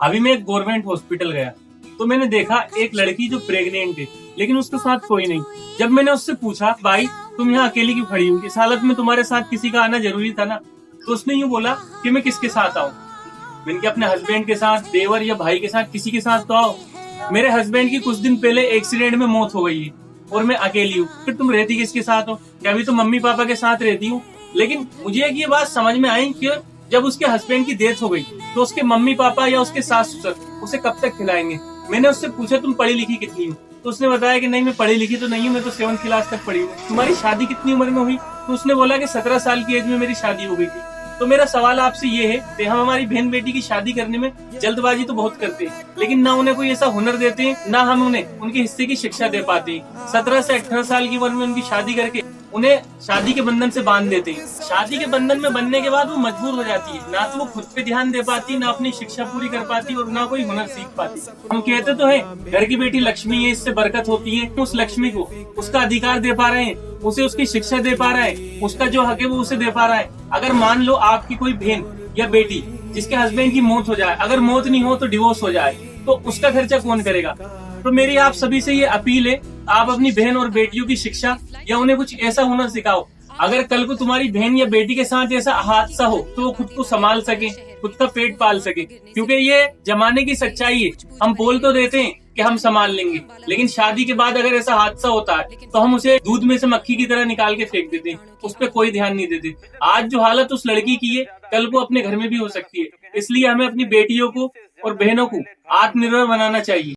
अभी मैं एक गवर्नमेंट हॉस्पिटल गया तो मैंने देखा एक लड़की जो प्रेग्नेंट है, लेकिन उसके साथ कोई नहीं। जब मैंने उससे पूछा, भाई तुम यहाँ अकेली क्यों खड़ी हो, इस हालत में तुम्हारे साथ किसी का आना जरूरी था ना? तो उसने यूँ बोला कि मैं किसके साथ आऊँ। मैंने कहा अपने हस्बैंड के साथ, देवर या भाई के साथ, किसी के साथ तो आओ। मेरे हस्बैंड की कुछ दिन पहले एक्सीडेंट में मौत हो गई है और मैं अकेली हूँ, फिर तुम रहती किसके साथ हो? क्या अभी तो मम्मी पापा के साथ रहती हूँ। लेकिन मुझे एक ये बात समझ में आई कि जब उसके हस्बैंड की डेथ हो गई तो उसके मम्मी पापा या उसके सास ससुर उसे कब तक खिलाएंगे? मैंने उससे पूछा तुम पढ़ी लिखी कितनी हो? तो उसने बताया कि नहीं मैं पढ़ी लिखी तो नहीं हूँ, मैं तो 7th क्लास तक पढ़ी हूँ। तुम्हारी शादी कितनी उम्र में हुई? तो उसने बोला कि 17 साल की एज में मेरी शादी हो गई थी। तो मेरा सवाल आपसे ये है कि हम हमारी बहन बेटी की शादी करने में जल्दबाजी तो बहुत करते हैं, लेकिन ना उन्हें कोई ऐसा हुनर देते हैं, ना हम उन्हें उनके हिस्से की शिक्षा दे पाते हैं। 17 से 18 साल की उम्र में उनकी शादी करके उन्हें शादी के बंधन से बांध देते हैं। शादी के बंधन में बनने के बाद वो मजबूर हो जाती है, ना तो वो खुद पे ध्यान दे पाती, ना अपनी शिक्षा पूरी कर पाती और ना कोई हुनर सीख पाती। हम कहते तो हैं घर की बेटी लक्ष्मी है, इससे बरकत होती है। उस लक्ष्मी को उसका अधिकार दे पा रहे हैं, उसे उसकी शिक्षा दे पा रहा है, उसका जो हक है वो उसे दे पा रहा है। अगर मान लो आपकी कोई बहन या बेटी जिसके हस्बैंड की मौत हो जाए, अगर मौत नहीं हो तो डिवोर्स हो जाए, तो उसका खर्चा कौन करेगा? तो मेरी आप सभी से ये अपील है, आप अपनी बहन और बेटियों की शिक्षा या उन्हें कुछ ऐसा हुनर सिखाओ, अगर कल को तुम्हारी बहन या बेटी के साथ ऐसा हादसा हो तो वो खुद को संभाल सके, खुद का पेट पाल सके। क्योंकि ये जमाने की सच्चाई है। हम बोल तो देते हैं कि हम संभाल लेंगे, लेकिन शादी के बाद अगर ऐसा हादसा होता है तो हम उसे दूध में से मक्खी की तरह निकाल के फेंक देते हैं, उस पर कोई ध्यान नहीं देते। आज जो हालत उस लड़की की है, कल को अपने घर में भी हो सकती है। इसलिए हमें अपनी बेटियों को और बहनों को आत्मनिर्भर बनाना चाहिए।